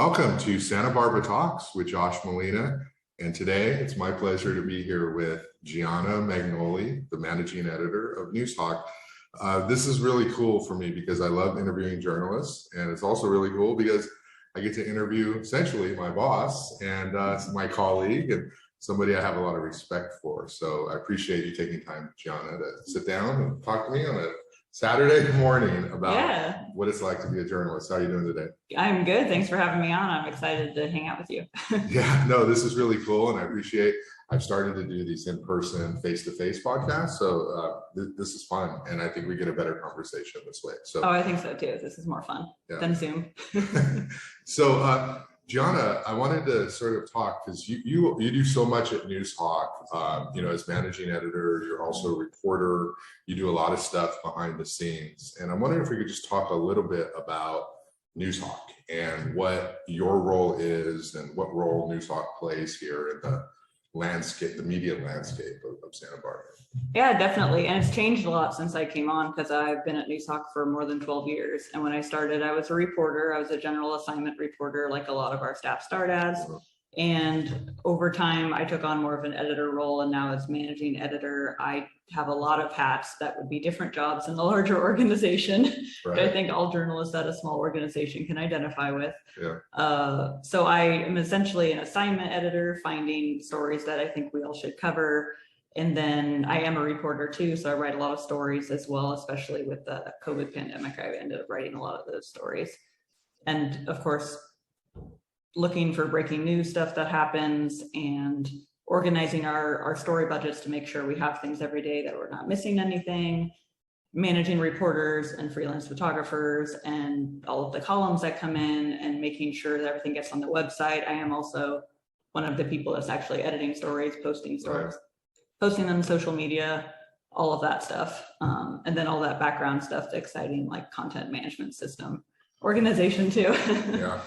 Welcome to Santa Barbara Talks with Josh Molina. And today it's my pleasure to be here with Giana Magnoli, the managing editor of Noozhawk. This is really cool for me because I love interviewing journalists, and it's also really cool because I get to interview essentially my boss and my colleague and somebody I have a lot of respect for. So I appreciate you taking time, Giana, to sit down and talk to me on a Saturday morning about what it's like to be a journalist. How are you doing today? I'm good. Thanks for having me on. I'm excited to hang out with you. Yeah, no, this is really cool. And I appreciate, I've started to do these in-person, face-to-face podcasts. So this is fun. And I think we get a better conversation this way. So, I think so too. This is more fun than Zoom. So, Giana, I wanted to sort of talk because you do so much at Noozhawk. As managing editor, you're also a reporter. You do a lot of stuff behind the scenes, and I'm wondering if we could just talk a little bit about Noozhawk and what your role is and what role Noozhawk plays here in the landscape, the media landscape of Santa Barbara. Yeah, definitely. And it's changed a lot since I came on because I've been at Noozhawk for more than 12 years. And when I started, I was a reporter. I was a general assignment reporter, like a lot of our staff start as. And over time, I took on more of an editor role. And now as managing editor, I have a lot of hats that would be different jobs in the larger organization. Right. I think all journalists at a small organization can identify with. Yeah. So I am essentially an assignment editor, finding stories that I think we all should cover. And then I am a reporter too, so I write a lot of stories as well, especially with the COVID pandemic. I ended up writing a lot of those stories. And of course, looking for breaking news stuff that happens and organizing our story budgets to make sure we have things every day, that we're not missing anything, managing reporters and freelance photographers and all of the columns that come in, and making sure that everything gets on the website. I am also one of the people that's actually editing stories, posting stories. Right. Posting them on social media, all of that stuff. And then all that background stuff, the exciting like content management system organization too. Yeah.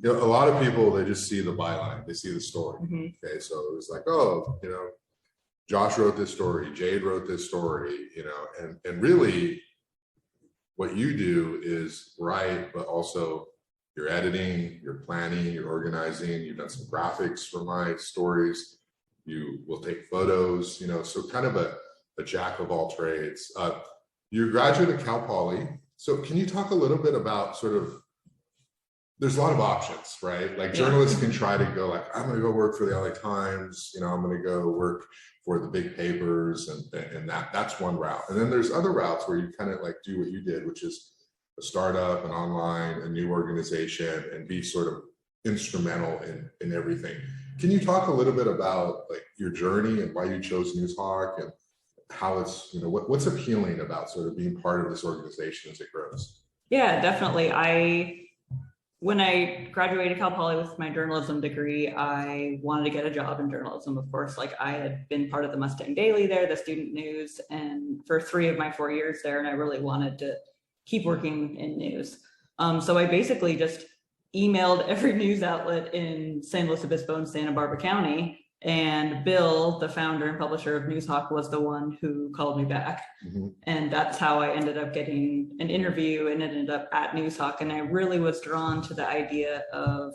A lot of people, they just see the byline, they see the story. Okay, so it was like, Josh wrote this story, Jade wrote this story, and really what you do is write, but also you're editing, you're planning, you're organizing, you've done some graphics for my stories. You will take photos, so kind of a jack of all trades. You're a graduate at Cal Poly. So can you talk a little bit about there's a lot of options, right? Like journalists can try to go like, I'm going to go work for the LA Times, I'm going to go work for the big papers, and that's one route. And then there's other routes where you kind of like do what you did, which is a startup, an online, a new organization, and be sort of instrumental in everything. Can you talk a little bit about like your journey and why you chose Noozhawk and how it's, what's appealing about sort of being part of this organization as it grows? Yeah, definitely. When I graduated Cal Poly with my journalism degree, I wanted to get a job in journalism, of course. Like I had been part of the Mustang Daily there, the student news, and for 3 of my 4 years there, and I really wanted to keep working in news. So I basically just emailed every news outlet in San Luis Obispo and Santa Barbara County, and Bill, the founder and publisher of Noozhawk, was the one who called me back. And that's how I ended up getting an interview and ended up at Noozhawk. And I really was drawn to the idea of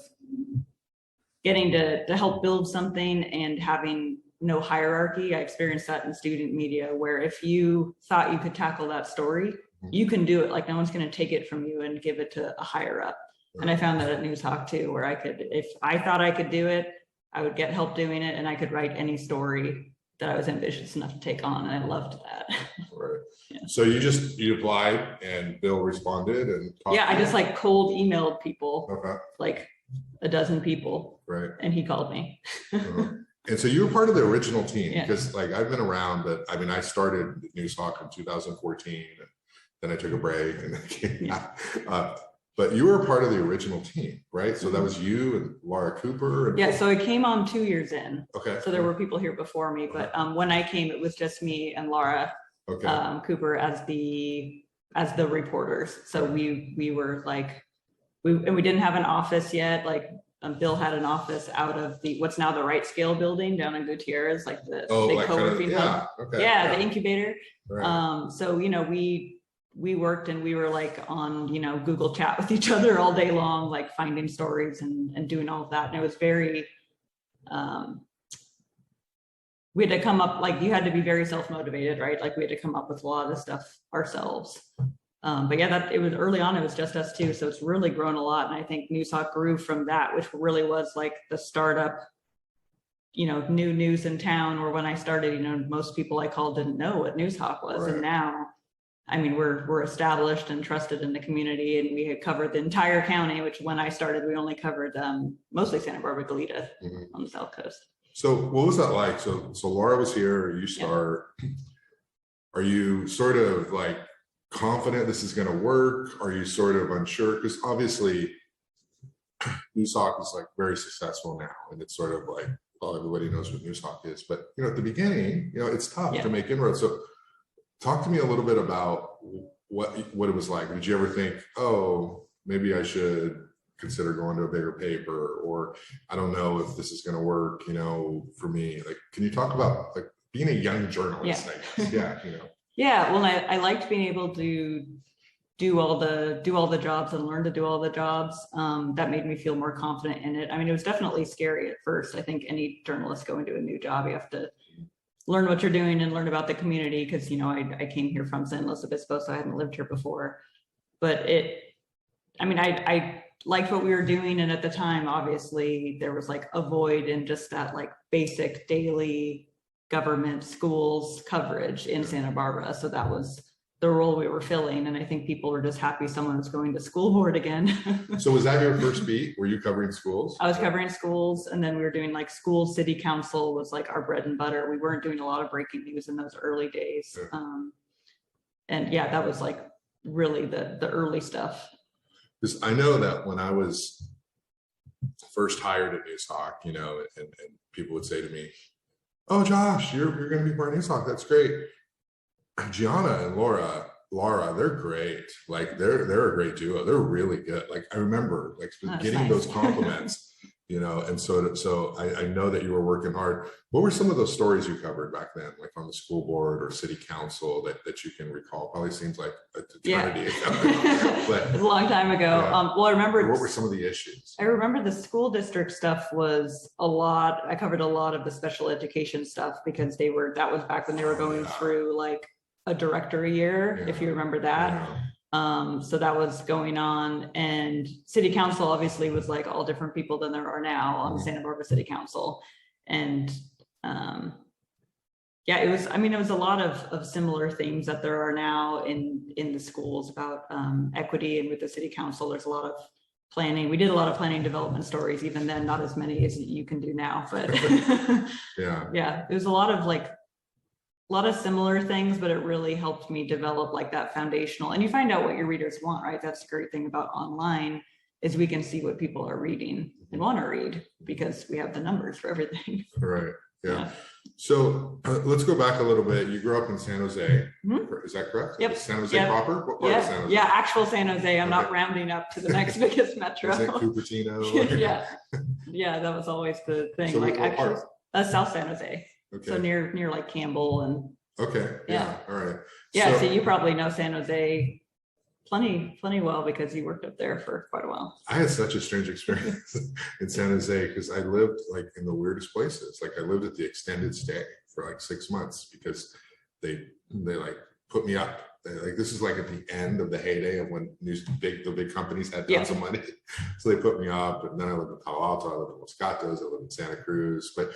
getting to help build something and having no hierarchy. I experienced that in student media, where if you thought you could tackle that story, you can do it. Like no one's going to take it from you and give it to a higher up. And I found that at Noozhawk too, where I could, if I thought I could do it, I would get help doing it, and I could write any story that I was ambitious enough to take on, and I loved that. Right. Yeah. So you applied, and Bill responded, and I just like cold emailed people, like a dozen people, right? And he called me. And so you were part of the original team, because like I've been around, but I mean I started Noozhawk in 2014, and then I took a break, and then came back. But you were a part of the original team, right? So that was you and Lara Cooper. And so I came on 2 years in. Okay. So there were people here before me, but when I came, it was just me and Lara Cooper as the reporters. So we were like, we didn't have an office yet. Like Bill had an office out of what's now the Right Scale building down in Gutierrez, like the big co-working hub. Okay. The incubator. Right. So we we worked and we were like on, you know, Google Chat with each other all day long, like finding stories and doing all of that. And it was very, we had to come up, like you had to be very self-motivated, right? Like we had to come up with a lot of the stuff ourselves. But yeah, that it was early on, it was just us two. So it's really grown a lot. And I think Noozhawk grew from that, which really was like the startup, you know, new news in town, or when I started, you know, most people I called didn't know what Noozhawk was. Right. And now, I mean, we're established and trusted in the community, and we had covered the entire county, which when I started, we only covered mostly Santa Barbara, Goleta on the South Coast. So what was that like? So Laura was here, you start, are you sort of like confident this is going to work? Are you sort of unsure? Because obviously Noozhawk is like very successful now, and it's sort of like, well, everybody knows what Noozhawk is, but you know, at the beginning, you know, it's tough to make inroads. So talk to me a little bit about what it was like. Did you ever think, oh, maybe I should consider going to a bigger paper, or I don't know if this is going to work, you know, for me? Like, can you talk about like being a young journalist? I guess? Yeah, you know. Yeah, well, I liked being able to do all the jobs and learn to do all the jobs. That made me feel more confident in it. I mean, it was definitely scary at first. I think any journalist going to a new job, you have to learn what you're doing and learn about the community, because, you know, I came here from San Luis Obispo, so I hadn't lived here before. But I liked what we were doing, and at the time, obviously, there was like a void in just that like basic daily government schools coverage in Santa Barbara. So that was the role we were filling, and I think people were just happy someone was going to school board again. So was that your first beat? Were you covering schools? I was covering schools, and then we were doing like school city council was like our bread and butter. We weren't doing a lot of breaking news in those early days. And yeah, that was like really the early stuff. Because I know that when I was first hired at Noozhawk, you know, and people would say to me, oh, Josh, you're going to be part of Noozhawk. That's great. Giana and Lara, they're great. Like they're a great duo. They're really good. Like I remember like getting those compliments, you know, and so I know that you were working hard. What were some of those stories you covered back then, like on the school board or city council that you can recall? Probably seems like a eternity ago. But it was a long time ago. Well, I remember. What were some of the issues? I remember the school district stuff was a lot. I covered a lot of the special education stuff because that was back when they were going through like a director a year, if you remember that. So that was going on, and city council obviously was like all different people than there are now on the Santa Barbara City Council. And yeah, it was a lot of similar themes that there are now in the schools about equity, and with the city council, there's a lot of planning. We did a lot of planning development stories, even then, not as many as you can do now, but yeah, it was a lot of similar things, but it really helped me develop like that foundational, and you find out what your readers want, right? That's the great thing about online, is we can see what people are reading and want to read because we have the numbers for everything. Right. Yeah. So let's go back a little bit. You grew up in San Jose. Is that correct? Yep. San Jose proper? What part of San Jose? Yeah, actual San Jose. I'm not rounding up to the next biggest metro. Is it Cupertino? Yeah, that was always the thing. So like actually, South San Jose. Okay. So near like Campbell and. Okay. Yeah. All right. Yeah. So you probably know San Jose plenty well because you worked up there for quite a while. I had such a strange experience in San Jose because I lived like in the weirdest places. Like I lived at the extended stay for like 6 months because they like put me up. Like this is like at the end of the heyday of when the big companies had tons of money. So they put me up, and then I lived in Palo Alto, I lived in Los Gatos, I lived in Santa Cruz. But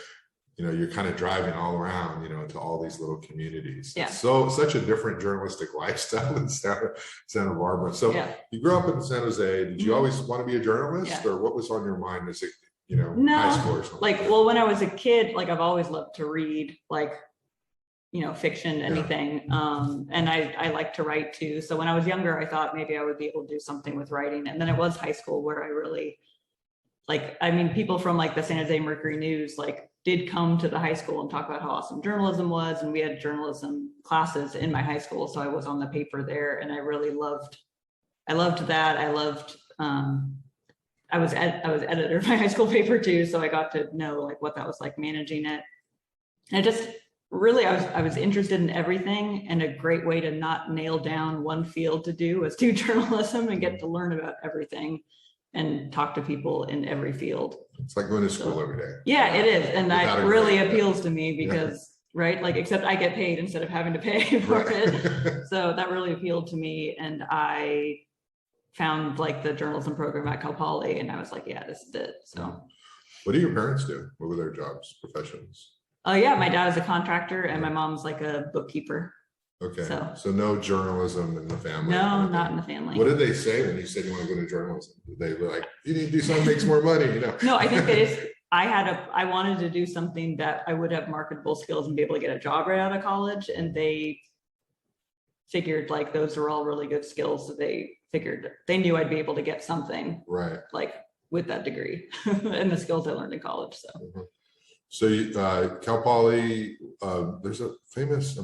you know, you're kind of driving all around, you know, to all these little communities. Yeah. So such a different journalistic lifestyle in Santa Barbara. So you grew up in San Jose. Did you always want to be a journalist, or what was on your mind as a, you know, high school or something? Like, well, when I was a kid, like I've always loved to read, like, you know, fiction, anything. And I like to write too. So when I was younger, I thought maybe I would be able to do something with writing. And then it was high school where I really, like, I mean, people from like the San Jose Mercury News, like, did come to the high school and talk about how awesome journalism was. And we had journalism classes in my high school. So I was on the paper there, and I really loved that. I loved, I was editor of my high school paper too. So I got to know like what that was like managing it. And really, I was interested in everything, and a great way to not nail down one field to do was do journalism and get to learn about everything and talk to people in every field. It's like going to school every day. Yeah, it is. And Without that a really grade, appeals to me because, right, like, except I get paid instead of having to pay for it. So that really appealed to me. And I found like the journalism program at Cal Poly, and I was like, yeah, this is it. So what do your parents do? What were their jobs, professions? oh yeah, my dad is a contractor and my mom's like a bookkeeper. Okay, So no journalism in the family? no, not in the family. What did they say when you said you want to go to journalism? Did they were like, you need to do something that makes more money, you know? No, I think I wanted to do something that I would have marketable skills and be able to get a job right out of college. And they figured like those are all really good skills. So they figured they knew I'd be able to get something Right. like with that degree and the skills I learned in college. So, So you, Cal Poly, there's a famous,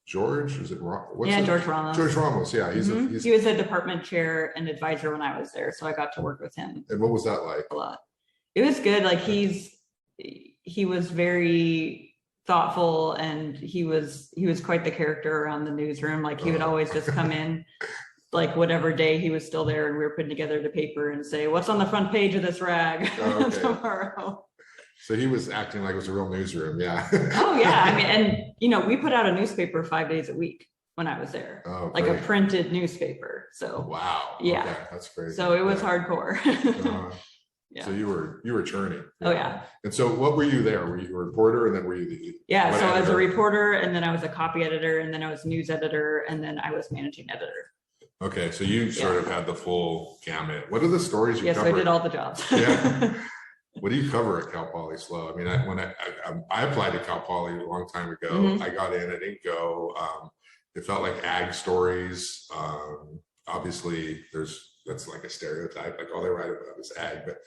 George, is it? George Ramos. George Ramos, yeah. He was a department chair and advisor when I was there. So I got to work with him. And what was that like? A lot. It was good. Like he was very thoughtful, and he was quite the character around the newsroom. Like he would always just come in like whatever day he was still there and we were putting together the paper and say, what's on the front page of this rag tomorrow? So he was acting like it was a real newsroom. Yeah. Oh yeah. I mean, and you know, we put out a newspaper 5 days a week when I was there, like a printed newspaper. So wow. Yeah. Okay. That's crazy. So it was hardcore. Yeah. So you were churning. Oh yeah. And so what were you there? Were you a reporter, and then were you the so I was a reporter, and then I was a copy editor, and then I was news editor, and then I was managing editor. Okay, so you sort of had the full gamut. What are the stories you cover? Yes, I did all the jobs. Yeah. What do you cover at Cal Poly SLO? I mean, when I applied to Cal Poly a long time ago, I got in, I didn't go. It felt like ag stories. Obviously, that's like a stereotype, like all they write about is ag. But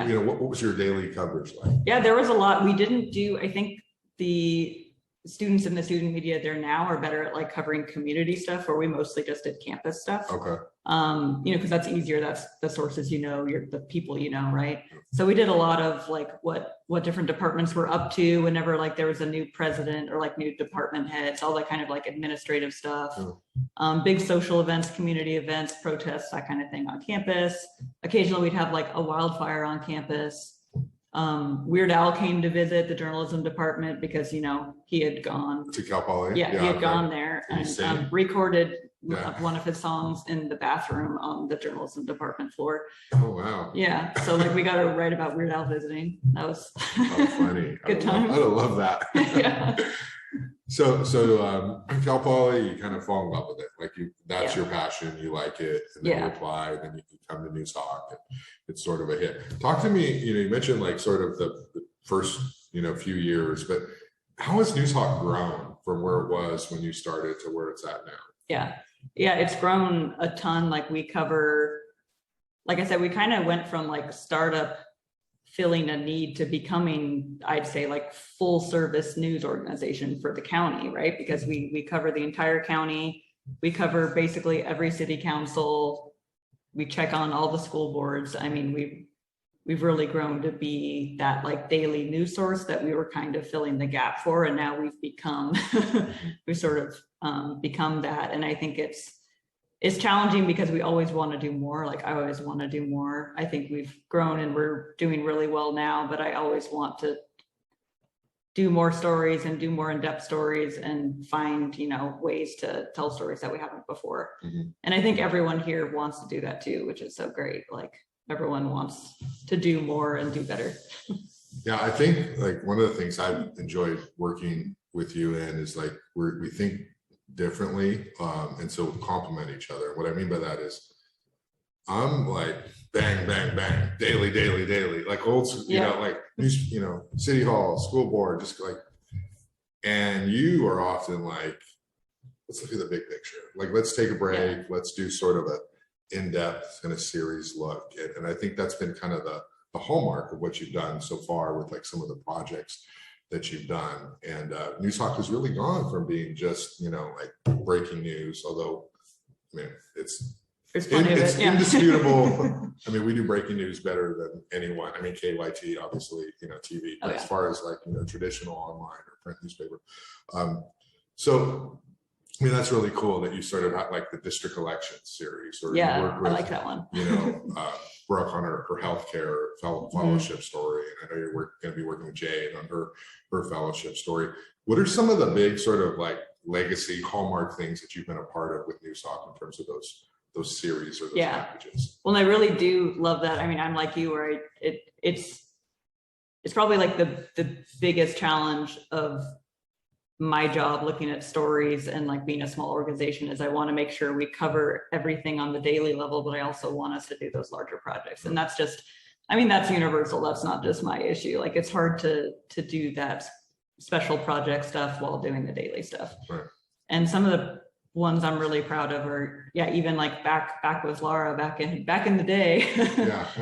you know, what was your daily coverage like? Yeah, there was a lot. We didn't do. I think the students in the student media there now are better at like covering community stuff, where we mostly just did campus stuff. Okay. You know, because that's easier. That's the sources, you know, you're the people, you know, right? So we did a lot of like what different departments were up to whenever like there was a new president or like new department heads, all that kind of like administrative stuff. Big social events, community events, protests, that kind of thing on campus. Occasionally we'd have like a wildfire on campus. Weird Al came to visit the journalism department because, you know, he had gone to Cal Poly. Yeah, he had gone there and recorded one of his songs in the bathroom on the journalism department floor. Oh wow. Yeah, so like we got to write about Weird Al visiting. That was funny. Good time. I love that. Yeah. So Cal Poly, you kind of fall in love with it. Like that's your passion. You like it, and then you apply, and then you come to Noozhawk, and it's sort of a hit. Talk to me. You know, you mentioned like sort of the first few years, but how has Noozhawk grown from where it was when you started to where it's at now? Yeah, it's grown a ton. Like we cover, like I said, we kind of went from like startup filling a need to becoming, I'd say, like full service news organization for the county, right? Because we cover the entire county. We cover basically every city council. We check on all the school boards. I mean, we've really grown to be that like daily news source that we were kind of filling the gap for. And now we've become, we've sort of become that. And I think it's challenging because we always want to do more. Like I always want to do more. I think we've grown and we're doing really well now, but I always want to do more stories and do more in-depth stories and find, you know, ways to tell stories that we haven't before. And I think everyone here wants to do that too, which is so great. Like everyone wants to do more and do better. Yeah, I think like one of the things I've enjoyed working with you in is like we think differently, and so complement each other. What I mean by that is I'm like bang, bang, bang, daily, like old, you know, like city hall, school board, just like, and you are often like, let's look at the big picture. Like, let's take a break. Let's do sort of a in-depth and a series look. And I think that's been kind of the hallmark of what you've done so far with like some of the projects that you've done. And Noozhawk has really gone from being just, you know, like breaking news, although I mean, it's there's plenty of It's it. Yeah. indisputable. I mean, we do breaking news better than anyone. I mean, KYT, obviously, TV, but as far as like, traditional online or print newspaper. So, I mean, that's really cool that you sort of have like the district election series, or Yeah, you work with, I like that one. Brooke on her healthcare fellowship story. And I know you're going to be working with Jade on her fellowship story. What are some of the big sort of like legacy hallmark things that you've been a part of with Noozhawk in terms of those series or those packages? Well, I really do love that. I mean, I'm like you, where it's probably like the biggest challenge of my job looking at stories and like being a small organization is I want to make sure we cover everything on the daily level, but I also want us to do those larger projects. And that's just, I mean, that's universal. That's not just my issue. Like, it's hard to do that special project stuff while doing the daily stuff. Right. And some of the ones I'm really proud of are, even like back with Lara back in the day.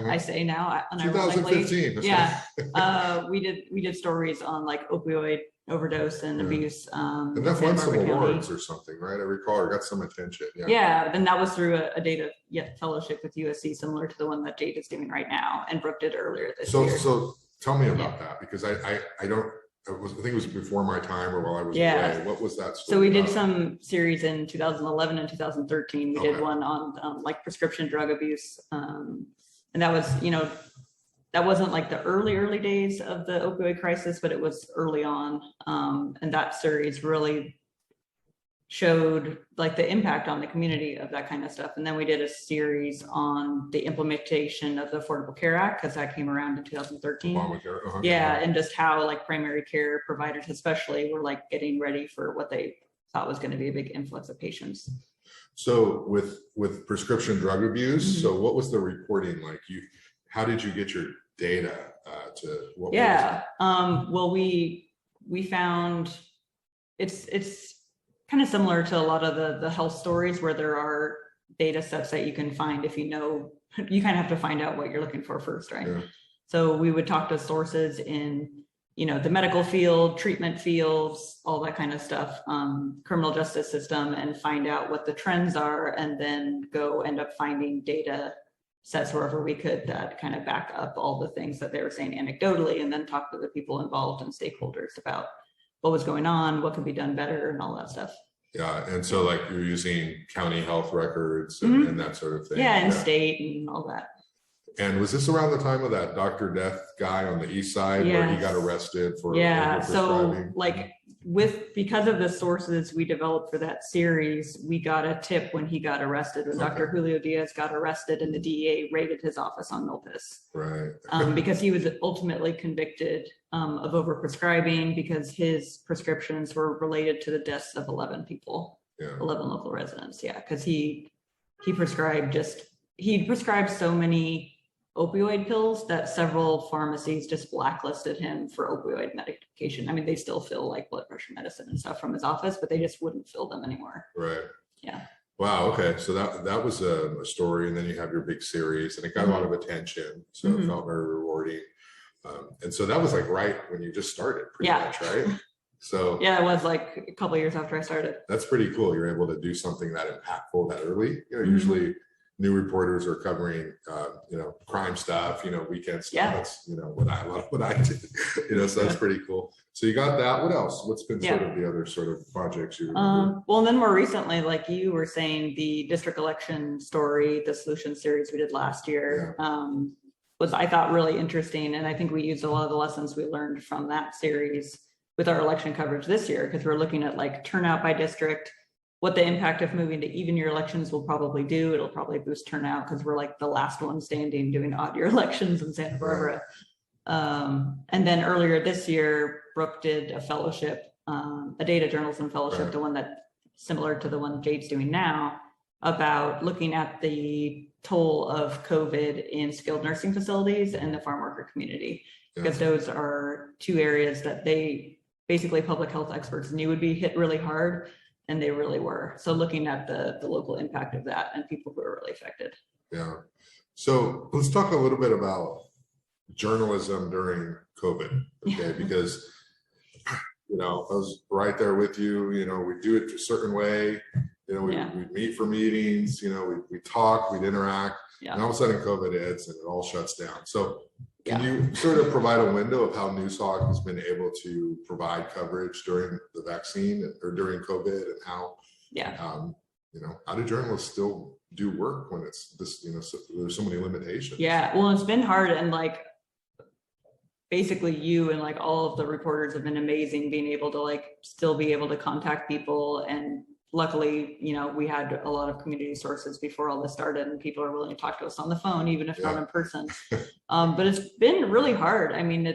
I say now, 2015. We did stories on like opioid overdose and abuse. And that won some awards or something, right? I recall, or got some attention. Then that was through a data fellowship with USC, similar to the one that Jade is doing right now, and Brooke did earlier this year. So tell me about that, because I don't. I think it was before my time or while I was away. What was that story? So we did some series in 2011 and 2013. We did one on like prescription drug abuse, and that was that wasn't like the early days of the opioid crisis, but it was early on. And that series really showed like the impact on the community of that kind of stuff. And then we did a series on the implementation of the Affordable Care Act, because that came around in 2013. And just how like primary care providers especially were like getting ready for what they thought was going to be a big influx of patients. So with prescription drug abuse, so what was the reporting like? How did you get your data to what? Well, we found it's kind of similar to a lot of the health stories, where there are data sets that you can find if you kind of have to find out what you're looking for first, right? So we would talk to sources in the medical field, treatment fields, all that kind of stuff, criminal justice system, and find out what the trends are, and then go end up finding data sets wherever we could that kind of back up all the things that they were saying anecdotally, and then talk to the people involved and stakeholders about what was going on, what could be done better, and all that stuff. And so like you're using county health records and that sort of thing. And state and all that. And was this around the time of that Dr. Death guy on the east side where he got arrested for so like because of the sources we developed for that series, we got a tip when he got arrested, when Dr. Julio Diaz got arrested, and the DEA raided his office on Milpas. Right. Because he was ultimately convicted of overprescribing, because his prescriptions were related to the deaths of 11 people, 11 local residents. Because he prescribed so many opioid pills that several pharmacies just blacklisted him for opioid medication. I mean, they still fill like blood pressure medicine and stuff from his office, but they just wouldn't fill them anymore. Right. Yeah. Wow. Okay. So that was a story, and then you have your big series, and it got a lot of attention. So it felt very rewarding. And so that was like right when you just started, pretty much, right? So it was like a couple of years after I started. That's pretty cool. You're able to do something that impactful that early. Usually new reporters are covering, crime stuff, weekend stuff. That's, what I do, so that's pretty cool. So you got that. What else? What's been sort of the other sort of projects you well, and then more recently, like you were saying, the district election story, the solution series we did last year, was, I thought, really interesting. And I think we used a lot of the lessons we learned from that series with our election coverage this year, because we're looking at like turnout by district, what the impact of moving to even year elections will probably do. It'll probably boost turnout, because we're like the last one standing doing odd year elections in Santa Barbara. And then earlier this year, Brooke did a fellowship, a data journalism fellowship, the one that similar to the one Jade's doing now, about looking at the toll of COVID in skilled nursing facilities and the farm worker community, because those are two areas that they basically public health experts knew would be hit really hard, and they really were. So looking at the local impact of that and people who are really affected. So let's talk a little bit about journalism during COVID, because I was right there with you. We do it a certain way. You know, we'd meet for meetings, you know, we'd talk, we'd interact, and all of a sudden COVID hits and it all shuts down. So can you sort of provide a window of how Noozhawk has been able to provide coverage during the vaccine or during COVID, and how, you know, how do journalists still do work when it's this, you know, there's so many limitations? Yeah, well, it's been hard, and like basically you and like all of the reporters have been amazing being able to like still be able to contact people. And luckily, you know, we had a lot of community sources before all this started, and people are willing to talk to us on the phone, even if not in person. But it's been really hard. I mean,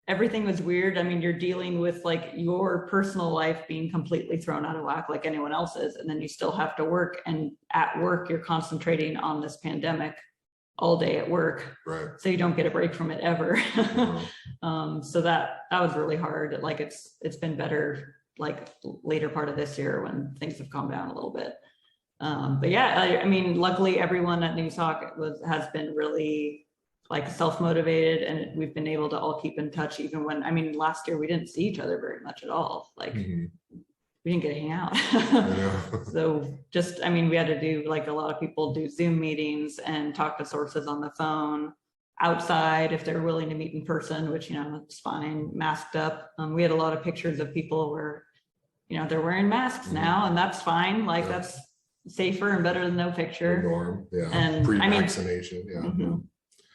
everything was weird. I mean, you're dealing with like your personal life being completely thrown out of whack like anyone else's, and then you still have to work, and at work you're concentrating on this pandemic all day at work, right? So you don't get a break from it ever. So that was really hard. Like it's been better like later part of this year when things have calmed down a little bit. But yeah, I mean, luckily everyone at Noozhawk has been really like self-motivated, and we've been able to all keep in touch even when, I mean, last year we didn't see each other very much at all. Like we didn't get to hang out. So just, I mean, we had to do, like a lot of people do Zoom meetings and talk to sources on the phone, outside if they're willing to meet in person, which, you know, it's fine, masked up. We had a lot of pictures of people where, you know, they're wearing masks now, and that's fine. Like that's safer and better than no picture. The norm, and pre-vaccination,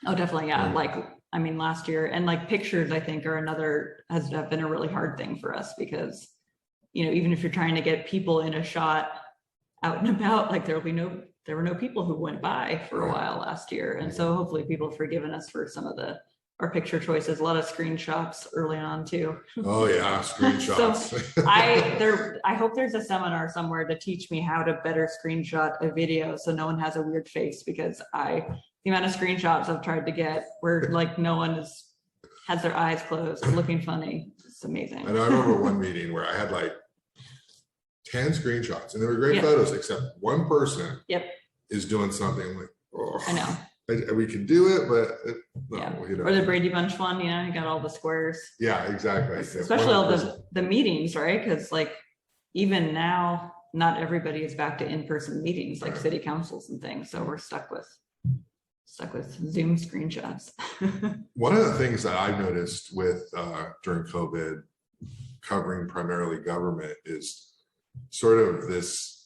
Oh, definitely, Like, I mean, last year, and like pictures, I think have been a really hard thing for us, because, you know, even if you're trying to get people in a shot out and about, like there were no people who went by for a while last year. And so hopefully people have forgiven us for some of our picture choices, a lot of screenshots early on too. Oh yeah, screenshots. So I hope there's a seminar somewhere to teach me how to better screenshot a video so no one has a weird face, because the amount of screenshots I've tried to get where like no one has their eyes closed looking funny. It's amazing. I know, I remember one meeting where I had like 10 screenshots, and they were great photos, except one person is doing something like, oh, I know. We can do it, but no, you know. Or the Brady Bunch one, you know, you got all the squares. Yeah, exactly. Especially all the meetings, right? Because like even now, not everybody is back to in-person meetings, like city councils and things. So we're stuck with Zoom screenshots. One of the things that I've noticed with during COVID, covering primarily government, is sort of this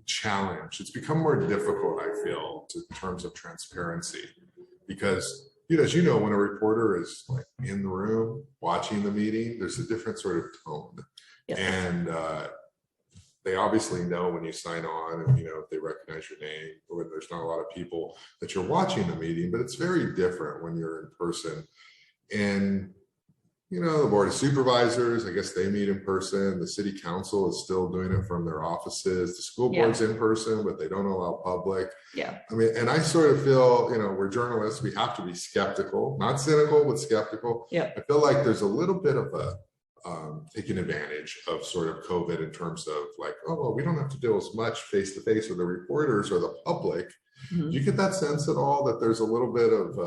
challenge. It's become more difficult, I feel, in terms of transparency, because, you know, as you know, when a reporter is like in the room watching the meeting, there's a different sort of tone, and they obviously know when you sign on, and, you know, if they recognize your name, or when there's not a lot of people that you're watching the meeting. But it's very different when you're in person. And, you know, the board of supervisors, I guess they meet in person. The city council is still doing it from their offices. The school board's in person, but they don't allow public. I mean, and I sort of feel, you know, we're journalists, we have to be skeptical, not cynical, but skeptical. I feel like there's a little bit of a taking advantage of sort of COVID in terms of like, oh, well, we don't have to deal as much face to face with the reporters or the public. Do you get that sense at all, that there's a little bit of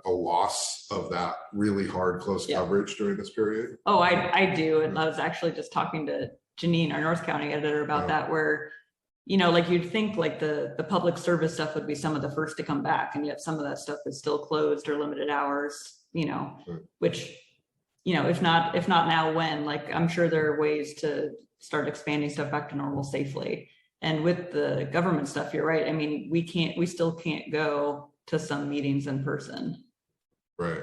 a loss of that really hard, close coverage during this period? Oh, I do. And I was actually just talking to Janine, our North County editor, about that, where, you know, like you'd think like the public service stuff would be some of the first to come back, and yet some of that stuff is still closed or limited hours, you know, which, you know, if not now, when? Like, I'm sure there are ways to start expanding stuff back to normal safely. And with the government stuff, you're right. I mean, we still can't go to some meetings in person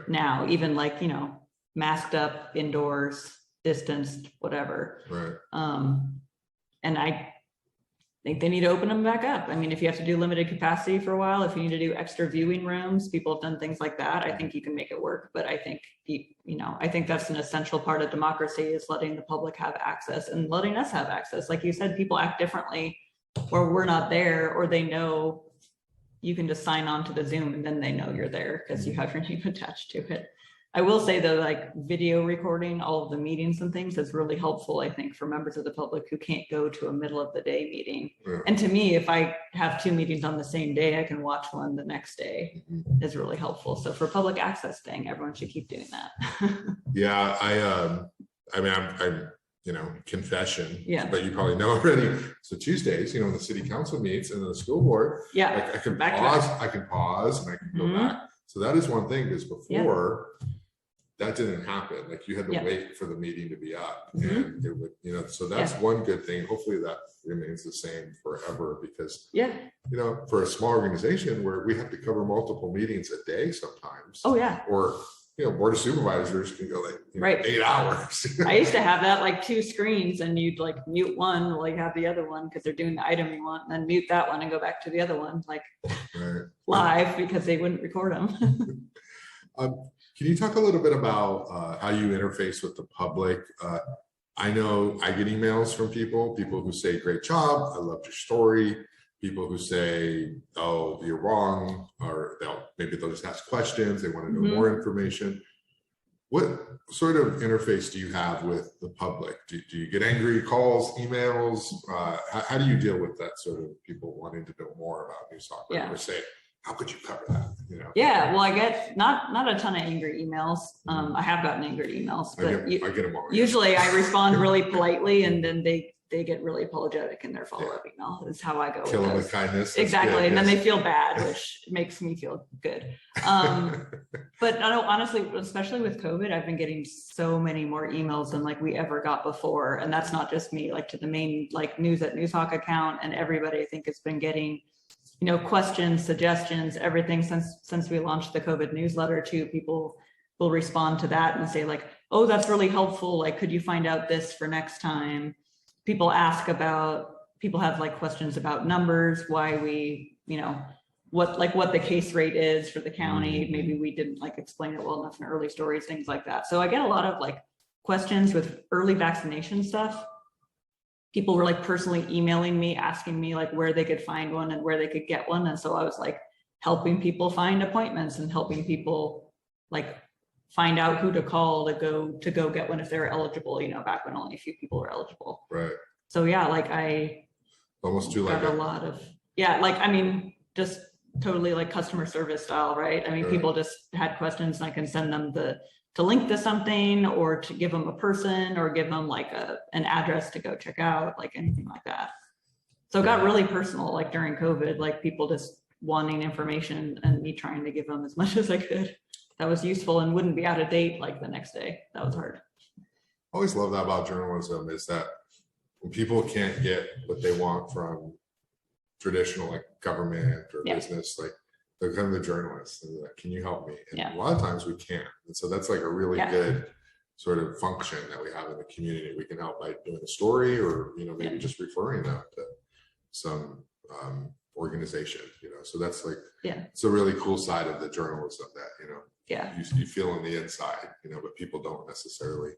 now, even like, you know, masked up, indoors, distanced, whatever. And I think they need to open them back up. I mean, if you have to do limited capacity for a while, if you need to do extra viewing rooms, people have done things like that. I think you can make it work. But I think, you know, I think that's an essential part of democracy, is letting the public have access and letting us have access. Like you said, people act differently where we're not there, or they know you can just sign on to the Zoom and then they know you're there because you have your name attached to it. I will say though, like video recording all of the meetings and things is really helpful, I think, for members of the public who can't go to a middle of the day meeting. And to me, if I have 2 meetings on the same day, I can watch one the next day, is really helpful. So for public access thing, everyone should keep doing that. I mean, I'm confession. Yeah. But you probably know already. So Tuesdays, when the city council meets and the school board, I can pause and I can go back. So that is one thing, because before that didn't happen. Like you had to wait for the meeting to be up, and it would, so that's one good thing. Hopefully that remains the same forever, because for a small organization where we have to cover multiple meetings a day sometimes. Or board of supervisors can go 8 hours. I used to have that like 2 screens, and you'd like mute one while you have the other one because they're doing the item you want, and then mute that one and go back to the other one live, because they wouldn't record them. Can you talk a little bit about how you interface with the public? I know I get emails from people who say, great job, I loved your story. People who say, oh, you're wrong, or maybe they'll just ask questions, they want to know more information. What sort of interface do you have with the public? Do you get angry calls, emails? How do you deal with that sort of people wanting to know more about Noozhawk, or say, how could you cover that? Well, I get not a ton of angry emails. I have gotten angry emails, but I get them all. Usually I respond really politely, and then they get really apologetic in their follow-up email. Is how I go. Kill them with kindness. Exactly. And then they feel bad, which makes me feel good. But honestly, especially with COVID, I've been getting so many more emails than like we ever got before. And that's not just me, like to the main like News at Noozhawk account, and everybody I think has been getting, questions, suggestions, everything since we launched the COVID newsletter too. People will respond to that and say like, oh, that's really helpful. Like, could you find out this for next time? People have like questions about numbers, why we, what the case rate is for the county. Maybe we didn't like explain it well enough in early stories, things like that. So I get a lot of like questions with early vaccination stuff. People were like personally emailing me, asking me like where they could find one and where they could get one. And so I was like helping people find appointments and helping people like find out who to call to go get one if they're eligible, back when only a few people were eligible. Right. So like I almost do like a lot of, just totally like customer service style, right? People just had questions, and I can send them to link to something, or to give them a person, or give them like an address to go check out, like anything like that. So it got really personal, like during COVID, like people just wanting information and me trying to give them as much as I could. That was useful and wouldn't be out of date like the next day. That was hard. I always love that about journalism, is that when people can't get what they want from traditional like government or business, like they're kind of the journalists, and like, can you help me? And a lot of times we can't. And so that's like a really good sort of function that we have in the community. We can help by doing a story, or maybe just referring them to some organization, so that's like it's a really cool side of the journalism that you feel on the inside, but people don't necessarily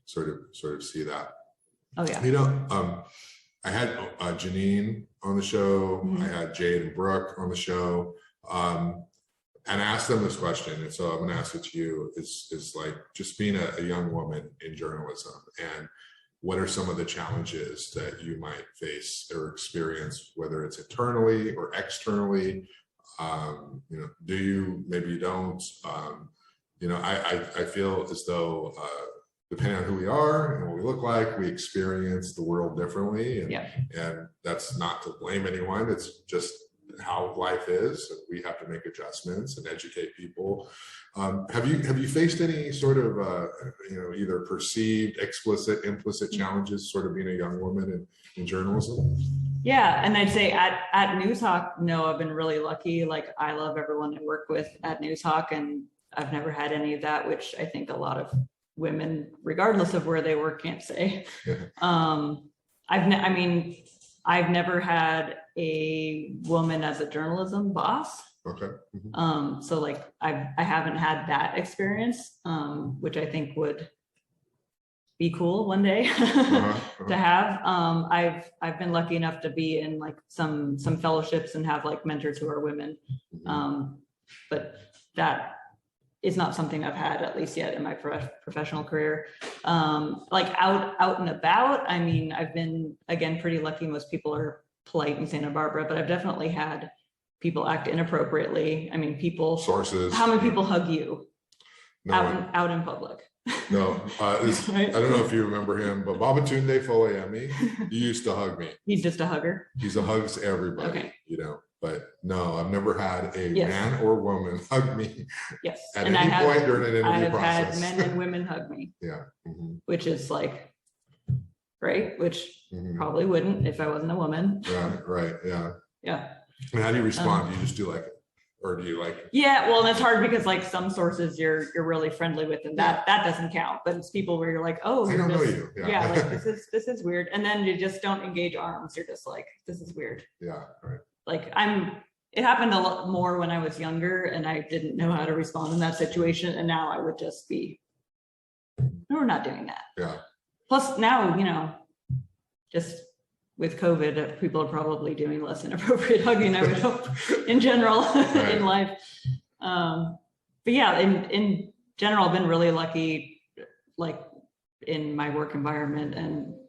sort of see that. I had Janine on the show. I had Jade and Brooke on the show, and I asked them this question, and so I'm going to ask it to you. Is like just being a young woman in journalism, and what are some of the challenges that you might face or experience, whether it's internally or externally? Do you, maybe you don't? I feel as though depending on who we are and what we look like, we experience the world differently, and that's not to blame anyone. It's just how life is, and we have to make adjustments and educate people. Have you faced any sort of either perceived, explicit, implicit challenges sort of being a young woman in journalism? Yeah, and I'd say at Noozhawk, no, I've been really lucky. Like, I love everyone I work with at Noozhawk, and I've never had any of that, which I think a lot of women, regardless of where they work, can't say. I've never had a woman as a journalism boss. Okay. So like I haven't had that experience, which I think would be cool one day to have. I've been lucky enough to be in like some fellowships and have like mentors who are women, but that is not something I've had, at least yet, in my professional career. Like out and about, I've been, again, pretty lucky. Most people are polite in Santa Barbara, but I've definitely had people act inappropriately. People, sources. How many people hug you out in public? No, Right? I don't know if you remember him, but Babatunde Foleyemi, he used to hug me. He's just a hugger. He's a hugs everybody, Okay. you know, but no, I've never had a Yes. man or woman hug me Yes. at And any I have, point during an I interview have process. had men and women hug me, Yeah. Mhm, which is like great, which mhm. probably wouldn't if I wasn't a woman. Right, yeah. Yeah. And how do you respond? Do you just do like, or do you like? Yeah, well, and it's hard because like some sources you're really friendly with, and that doesn't count. But it's people where you're like, oh, I you're don't know just, you. yeah, like this is weird, and then you just don't engage arms. You're just like, this is weird. Yeah, right. Like it happened a lot more when I was younger, and I didn't know how to respond in that situation, and now I would just be, no, we're not doing that. Yeah. Plus now, you know, just with COVID, people are probably doing less inappropriate hugging, I would hope, in general in life. But yeah, in general, I've been really lucky, like in my work environment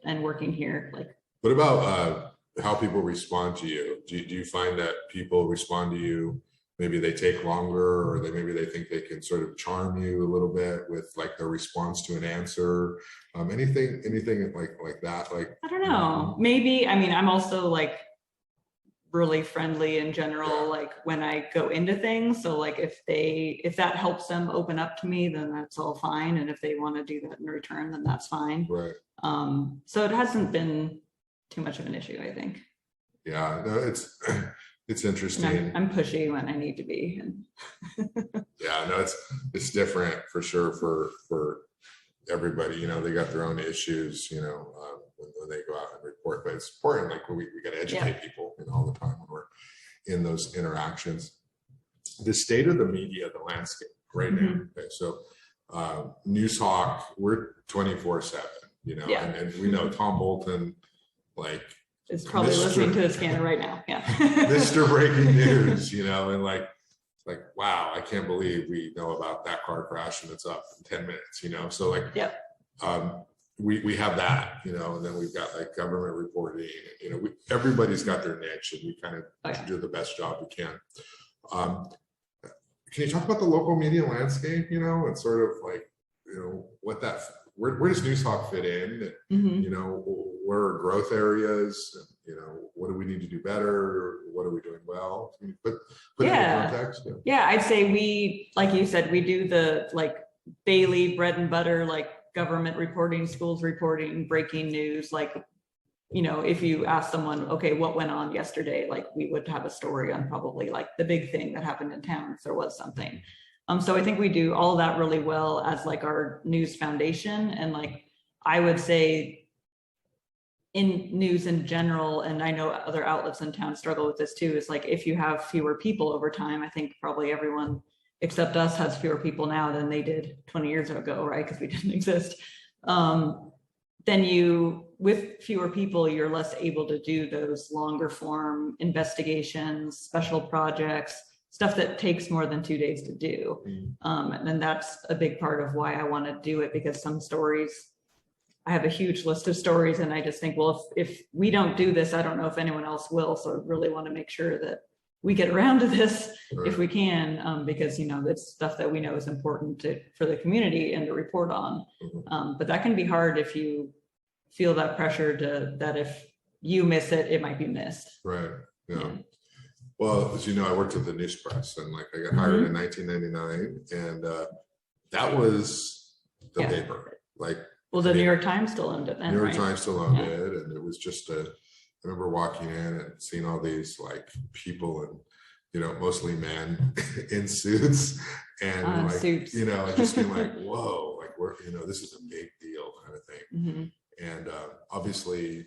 and working here. Like, what about how people respond to you? Do you find that people respond to you? Maybe they take longer, or maybe they think they can sort of charm you a little bit with like their response to an answer. Anything like that? Like, I don't know. Maybe, I mean, I'm also like really friendly in general, like when I go into things. So like if that helps them open up to me, then that's all fine. And if they want to do that in return, then that's fine. Right. So it hasn't been too much of an issue, I think. Yeah, no, it's interesting. I'm pushy when I need to be. Yeah, no, it's different for sure for everybody. You know, they got their own issues, you know, when they go out and report, but it's important, like we got to educate people, you know, all the time when we're in those interactions. The state of the media, the landscape right now. Okay, so Noozhawk, we're 24/7, you know, and we know Tom Bolton, like, is probably listening to the scanner right now. Yeah. Mr. Breaking News, you know, and like, wow, I can't believe we know about that car crash and it's up in 10 minutes, you know? So like, we have that, you know, and then we've got like government reporting, and, you know, everybody's got their niche, and we kind of do the best job we can. Can you talk about the local media landscape, you know, and sort of like, you know, where does Noozhawk fit in? You know, where are growth areas? And, you know, what do we need to do better? What are we doing well? Can you put it in context? Yeah, I'd say we, like you said, we do the like daily bread and butter, like government reporting, schools reporting, breaking news. Like, you know, if you ask someone, okay, what went on yesterday? Like we would have a story on probably like the big thing that happened in town if there was something. So I think we do all of that really well as like our news foundation. And like, I would say in news in general, and I know other outlets in town struggle with this too, is like, if you have fewer people over time, I think probably everyone except us has fewer people now than they did 20 years ago, right? Because we didn't exist. Then with fewer people, you're less able to do those longer form investigations, special projects, stuff that takes more than 2 days to do. And then that's a big part of why I want to do it, because some stories, I have a huge list of stories, and I just think, well, if we don't do this, I don't know if anyone else will. So I really want to make sure that we get around to this if we can, because, you know, it's stuff that we know is important for the community and to report on. But that can be hard if you feel that pressure that if you miss it, it might be missed. Right. Yeah. Well, as you know, I worked at the News Press, and like I got hired in 1999, and that was the paper. Like, well, the New York Times still owned it then, New York Times still owned it, and it was just I remember walking in and seeing all these like people, and you know, mostly men in suits, and like suits. You know, just being like, whoa, like you know, this is a big deal kind of thing. And obviously,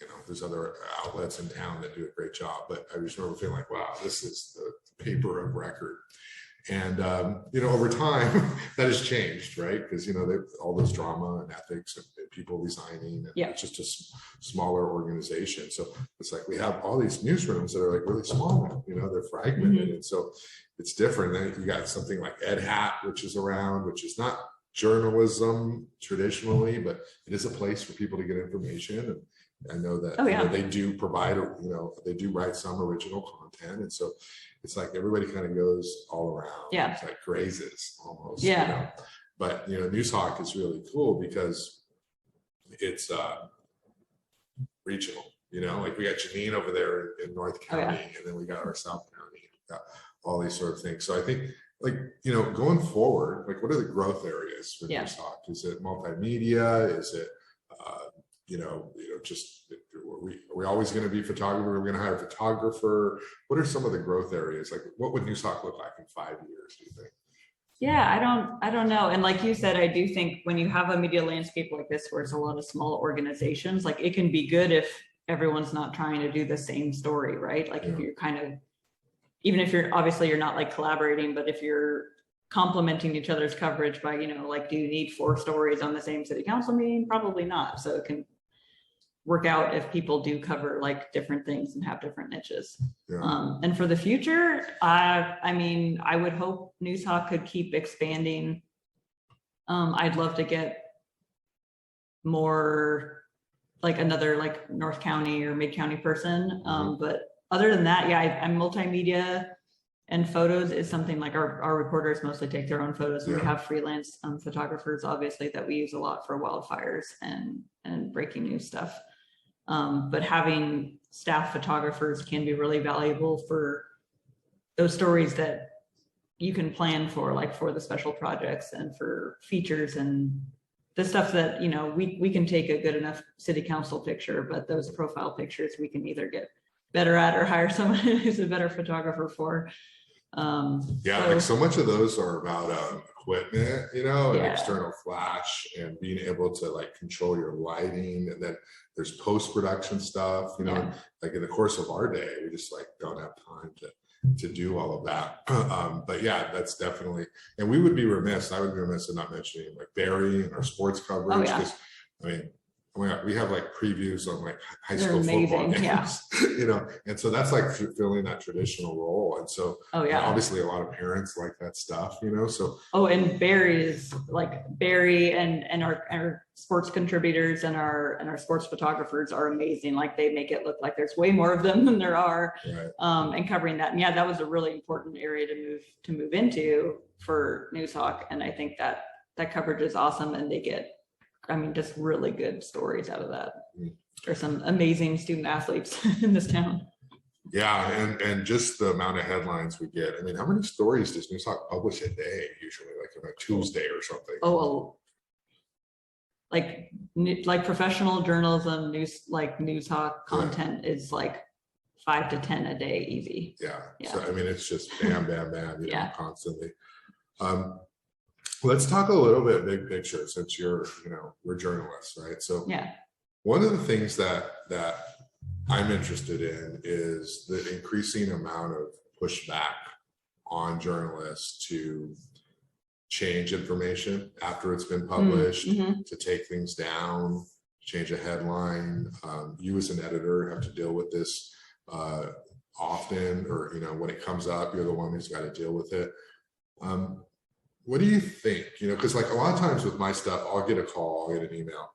you know, there's other outlets in town that do a great job, but I just remember feeling like, wow, this is the paper of record. And, you know, over time that has changed, right? Because, you know, all this drama and ethics and people resigning, and it's just a smaller organization. So it's like we have all these newsrooms that are like really small now, you know, they're fragmented. And so it's different. Then you got something like Ed Hat, which is around, which is not journalism traditionally, but it is a place for people to get information. And I know that you know, they do provide, you know, they do write some original content. And so it's like everybody kind of goes all around. It's like grazes almost. You know? But, Noozhawk is really cool because it's regional, like we got Janine over there in North County, and then we got our South County, we got all these sort of things. So I think, like, going forward, like, what are the growth areas for Noozhawk? Is it multimedia? Is it, just, are we always going to be photographer? Are we going to hire a photographer? What are some of the growth areas? Like, what would Noozhawk look like in 5 years, do you think? Yeah, I don't know. And like you said, I do think when you have a media landscape like this, where it's a lot of small organizations, like, it can be good if everyone's not trying to do the same story, right? Like, if you're kind of, even if you're not like collaborating, but if you're complementing each other's coverage by, like, do you need 4 stories on the same city council meeting? Probably not. So it can work out if people do cover like different things and have different niches. And for the future, I would hope Noozhawk could keep expanding. I'd love to get more, like, another like North County or Mid-County person. But other than that, I'm multimedia, and photos is something like our reporters mostly take their own photos. We have freelance photographers, obviously, that we use a lot for wildfires and breaking news stuff. But having staff photographers can be really valuable for those stories that you can plan for, like for the special projects and for features and the stuff that, we can take a good enough city council picture, but those profile pictures we can either get better at or hire someone who's a better photographer for. Like, so much of those are about equipment, and external flash and being able to like control your lighting, and then there's post-production stuff, like in the course of our day, we just like don't have time to do all of that. But that's definitely, and I would be remiss in not mentioning like Barry and our sports coverage, because we have like previews on like high school football games, and so that's like filling that traditional role. And so obviously a lot of parents like that stuff, so. And Barry and our sports contributors and our sports photographers are amazing. Like, they make it look like there's way more of them than there are. And covering that. And that was a really important area to move into for Noozhawk. And I think that coverage is awesome, and they get, just really good stories out of that. There's some amazing student athletes in this town. And just the amount of headlines we get. How many stories does Noozhawk publish a day usually, like on a Tuesday or something? Like professional journalism, Noozhawk content is like 5 to 10 a day, easy. So it's just bam, bam, bam, constantly. Let's talk a little bit big picture, since we're journalists, right? So one of the things that I'm interested in is the increasing amount of pushback on journalists to change information after it's been published, to take things down, change a headline. You as an editor have to deal with this often, or when it comes up, you're the one who's got to deal with it. What do you think? Because like a lot of times with my stuff, I'll get a call, I'll get an email.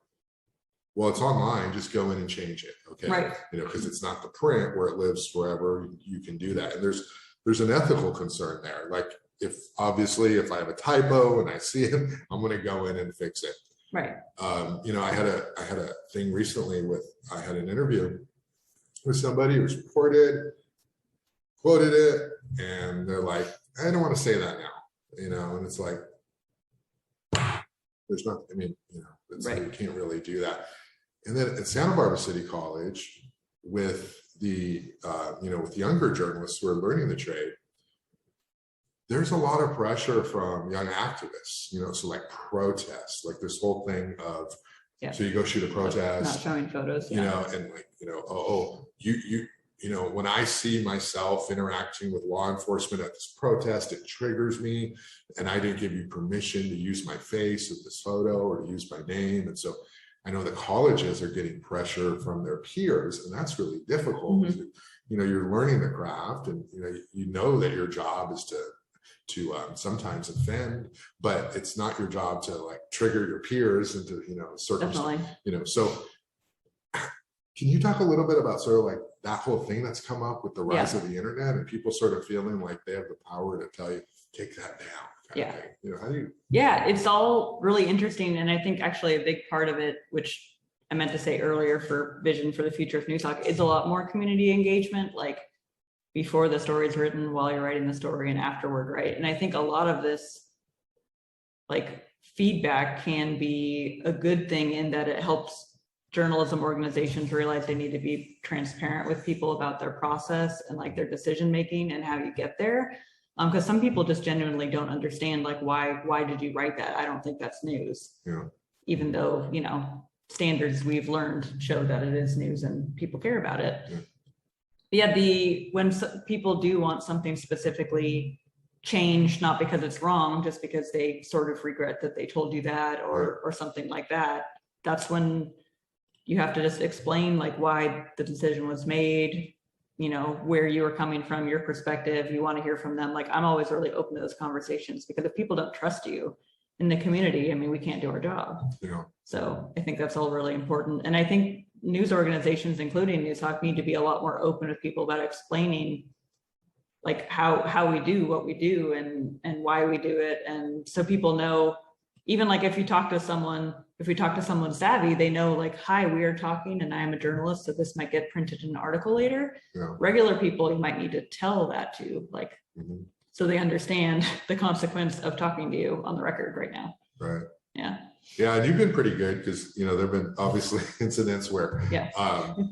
Well, it's online, just go in and change it. Okay. Right. Because it's not the print where it lives forever. You can do that. And there's an ethical concern there. Like, if I have a typo and I see it, I'm going to go in and fix it. Right. I had a thing recently I had an interview with somebody who's reported, quoted it, and they're like, I don't want to say that now. And it's like, there's nothing, you can't really do that. And then at Santa Barbara City College, with the, with younger journalists who are learning the trade, there's a lot of pressure from young activists, so like protests, like this whole thing of, so you go shoot a protest, not showing photos, and like, when I see myself interacting with law enforcement at this protest, it triggers me, and I didn't give you permission to use my face in this photo or to use my name. And so I know the colleges are getting pressure from their peers, and that's really difficult. You're learning the craft, and you know that your job is to sometimes offend, but it's not your job to like trigger your peers into circumstances. So can you talk a little bit about sort of like that whole thing that's come up with the rise of the internet, and people sort of feeling like they have the power to tell you, take that down? Yeah. thing. You know, how do you? Yeah, it's all really interesting. And I think actually a big part of it, which I meant to say earlier for vision for the future of Noozhawk, is a lot more community engagement, like before the story is written, while you're writing the story, and afterward, right? And I think a lot of this like feedback can be a good thing in that it helps journalism organizations realize they need to be transparent with people about their process and like their decision making and how you get there. Because some people just genuinely don't understand, like, why did you write that? I don't think that's news. Yeah. Even though, you know, standards we've learned show that it is news and people care about it. Yeah, when people do want something specifically changed, not because it's wrong, just because they sort of regret that they told you that or something like that, that's when you have to just explain like why the decision was made, you know, where you were coming from, your perspective. You want to hear from them. Like, I'm always really open to those conversations, because if people don't trust you in the community, I mean, we can't do our job. Yeah. So I think that's all really important. And I think news organizations, including Noozhawk, need to be a lot more open with people about explaining like how we do what we do and why we do it. And so people know, even like if we talk to someone savvy, they know like, hi, we are talking and I am a journalist, so this might get printed in an article later. Yeah. Regular people, you might need to tell that to, like, so they understand the consequence of talking to you on the record right now. Right. Yeah. Yeah, and you've been pretty good, because, you know, there've been obviously incidents where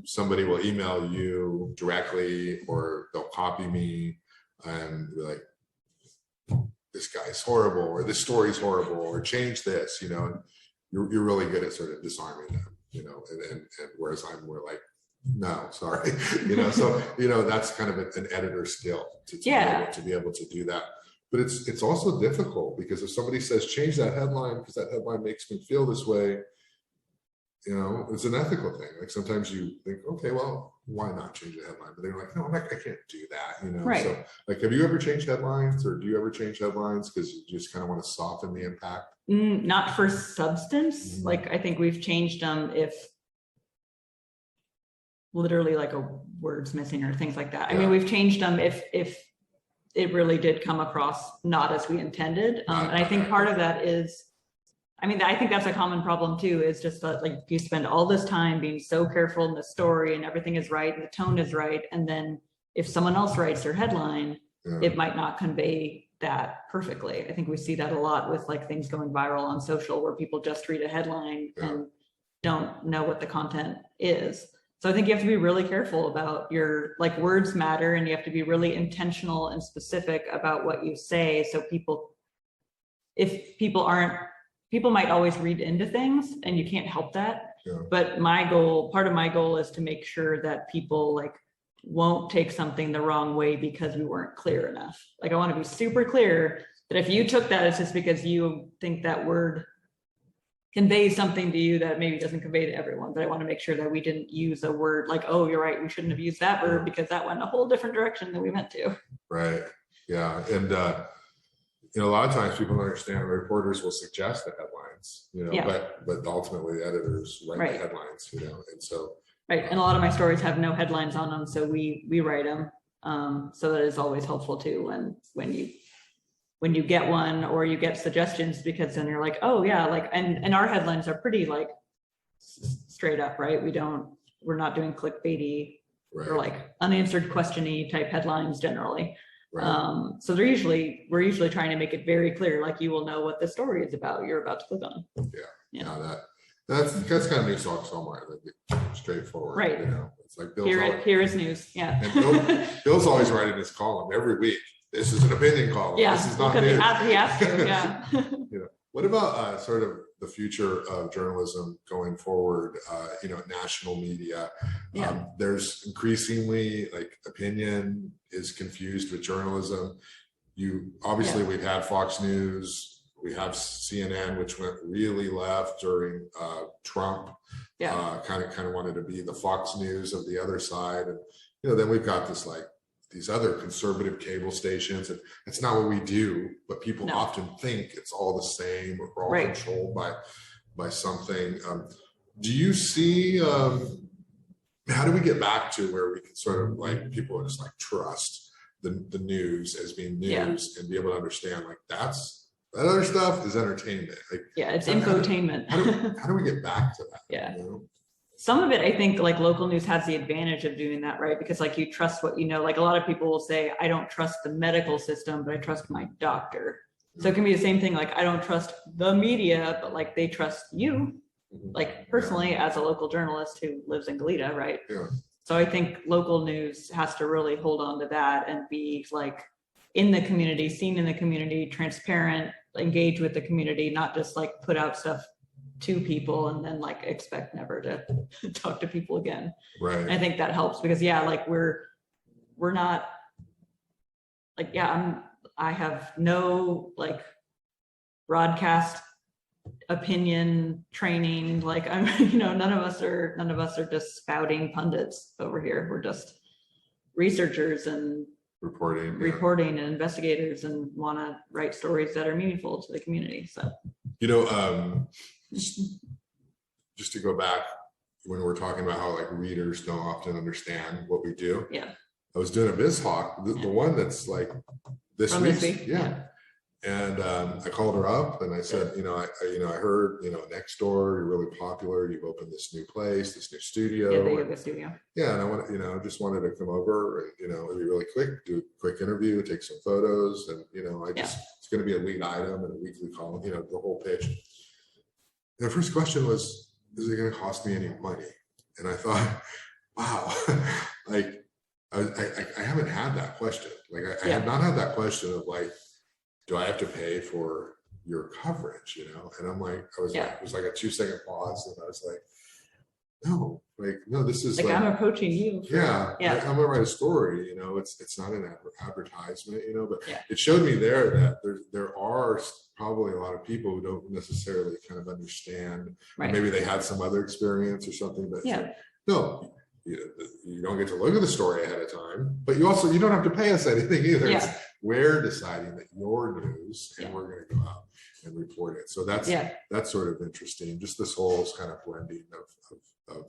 somebody will email you directly, or they'll copy me and be like, this guy's horrible, or this story's horrible, or change this, you know. And you're really good at sort of disarming them, you know, and whereas I'm more like, no, sorry, you know. So, you know, that's kind of an editor skill to be able to do that. But it's also difficult, because if somebody says change that headline because that headline makes me feel this way, you know, it's an ethical thing. Like sometimes you think, okay, well, why not change the headline? But they're like, no, I can't do that, you know. Right. So, like, have you ever changed headlines, or do you ever change headlines because you just kind of want to soften the impact? Not for substance. Like, I think we've changed them if literally like a word's missing or things like that. I mean, we've changed them if it really did come across not as we intended. And I think part of that is, I mean, I think that's a common problem too, is just that like you spend all this time being so careful in the story and everything is right and the tone is right. And then if someone else writes their headline, it might not convey that perfectly. I think we see that a lot with like things going viral on social, where people just read a headline and don't know what the content is. So I think you have to be really careful about your, like, words matter, and you have to be really intentional and specific about what you say. So people might always read into things, and you can't help that. But part of my goal is to make sure that people like won't take something the wrong way because we weren't clear enough. Like, I want to be super clear that if you took that, it's just because you think that word conveys something to you that maybe doesn't convey to everyone. But I want to make sure that we didn't use a word like, oh, you're right, we shouldn't have used that word because that went a whole different direction than we meant to. Right. Yeah. And you know, a lot of times people don't understand, reporters will suggest the headlines, you know, but ultimately the editors write the headlines, you know. And so and a lot of my stories have no headlines on them, so we write them. So that is always helpful too when you get one or you get suggestions, because then you're like, oh yeah, like, and our headlines are pretty like straight up, right? We're not doing clickbaity or like unanswered question-y type headlines generally. So we're usually trying to make it very clear, like, you will know what the story is about, you're about to click on. That's kind of Noozhawk somewhere, like, straightforward, right? You know, it's like here is news. And Bill's always writing his column every week. This is an opinion column. This is not news. He has to, You know, what about sort of the future of journalism going forward? You know, national media. There's increasingly, like, opinion is confused with journalism. We've had Fox News, we have CNN, which went really left during Trump. Kind of wanted to be the Fox News of the other side, and you know, then we've got this like these other conservative cable stations, and it's not what we do, but people often think it's all the same, or we're all controlled by something. Do you see, how do we get back to where we can sort of like, people just like trust the news as being news and be able to understand, like, that's That other stuff is entertainment. Like, yeah, it's infotainment. How do we get back to that? Yeah. You know? Some of it, I think, like local news has the advantage of doing that, right? Because like you trust what you know. Like a lot of people will say, I don't trust the medical system, but I trust my doctor. So it can be the same thing. Like I don't trust the media, but like they trust you. Like personally, as a local journalist who lives in Goleta, right? Yeah. So I think local news has to really hold on to that and be like in the community, seen in the community, transparent, engage with the community, not just like put out stuff to people and then like expect never to talk to people again. Right. I think that helps because yeah, like we're not like, yeah, I have no like broadcast opinion training. Like I'm, you know, none of us are just spouting pundits over here. We're just researchers and reporting and investigators and want to write stories that are meaningful to the community. So, you know, just to go back when we're talking about how like readers don't often understand what we do. Yeah. I was doing a BizHawk, the one that's like this week. Yeah. And I called her up and I said, you know, I heard, you know, next door, you're really popular. You've opened this new place, this new studio. Yeah, they have a studio. Yeah, and I want, you know, just wanted to come over and, you know, it'd be really quick, do a quick interview, take some photos, and you know, it's going to be a lead item and a weekly column, you know, the whole pitch. And the first question was, is it going to cost me any money? And I thought, wow, like I haven't had that question. Like I have not had that question of like, do I have to pay for your coverage? You know, and I'm like, it was like a 2-second pause, and I was like, no, this is like I'm approaching you. I'm gonna write a story. You know, it's not an advertisement. You know, but it showed me there that there are probably a lot of people who don't necessarily kind of understand. Right. Maybe they had some other experience or something, but no. You don't get to look at the story ahead of time, but you don't have to pay us anything either. Yeah. We're deciding that your news, and we're going to go out and report it. So that's sort of interesting. Just this whole kind of blending of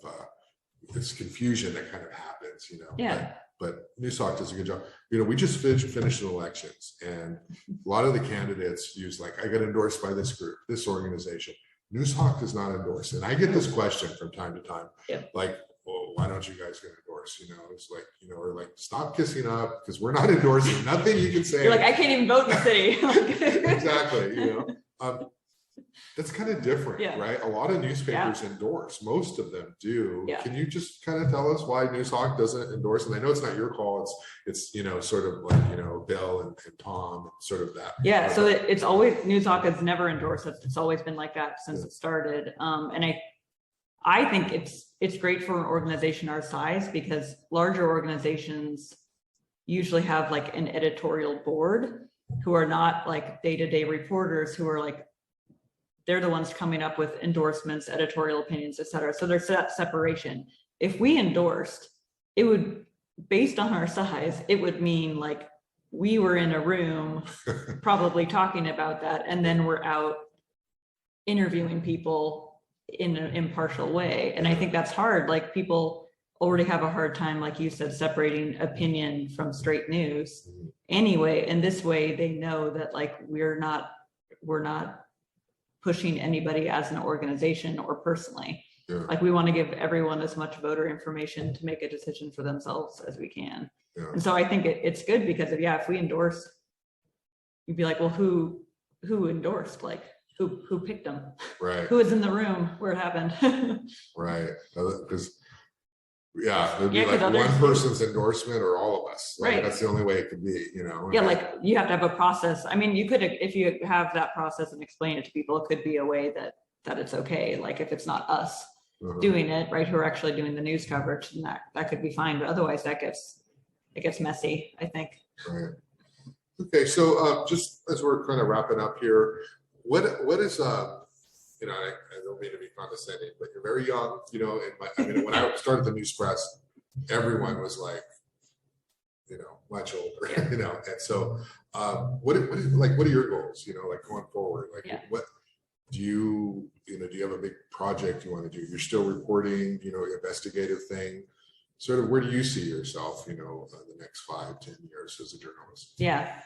this confusion that kind of happens, you know. Yeah. But Noozhawk does a good job. You know, we just finished an elections, and a lot of the candidates use like, I got endorsed by this group, this organization. Noozhawk does not endorse it. And I get this question from time to time, like, well, why don't you guys get endorsed? You know, it's like, you know, or like, stop kissing up because we're not endorsing. Nothing you can say. You're like, I can't even vote in the city. Exactly. You know, that's kind of different, right? A lot of newspapers endorse. Most of them do. Yeah. Can you just kind of tell us why Noozhawk doesn't endorse? And I know it's not your call. It's you know, sort of like, you know, Bill and Tom, sort of that. Yeah. So it's always, Noozhawk has never endorsed it. It's always been like that since it started. And I think it's great for an organization our size because larger organizations usually have like an editorial board who are not like day-to-day reporters who are like, they're the ones coming up with endorsements, editorial opinions, et cetera. So there's that separation. If we endorsed, it would, based on our size, it would mean like we were in a room probably talking about that, and then we're out interviewing people in an impartial way. And I think that's hard. Like people already have a hard time, like you said, separating opinion from straight news anyway. And this way they know that like we're not pushing anybody as an organization or personally. Yeah. Like we want to give everyone as much voter information to make a decision for themselves as we can. Yeah. And so I think it's good because if we endorse, you'd be like, well, who endorsed? Like who picked them? Right. Who was in the room where it happened? Right. Because it'd be like one person's endorsement or all of us. Like, right. That's the only way it could be, you know. Yeah, like you have to have a process. I mean, you could, if you have that process and explain it to people, it could be a way that it's okay. Like if it's not us doing it, right, who are actually doing the news coverage, and that could be fine. But otherwise, it gets messy, I think. Right. Okay, so just as we're kind of wrapping up here, what is you know, I don't mean to be condescending, but you're very young, you know, and when I started the News Press, everyone was like, you know, much older, you know, and so what are your goals, you know, like going forward? Like what do you have a big project you want to do? You're still reporting, you know, investigative thing. Sort of where do you see yourself, you know, in the next 5-10 years as a journalist? Yeah.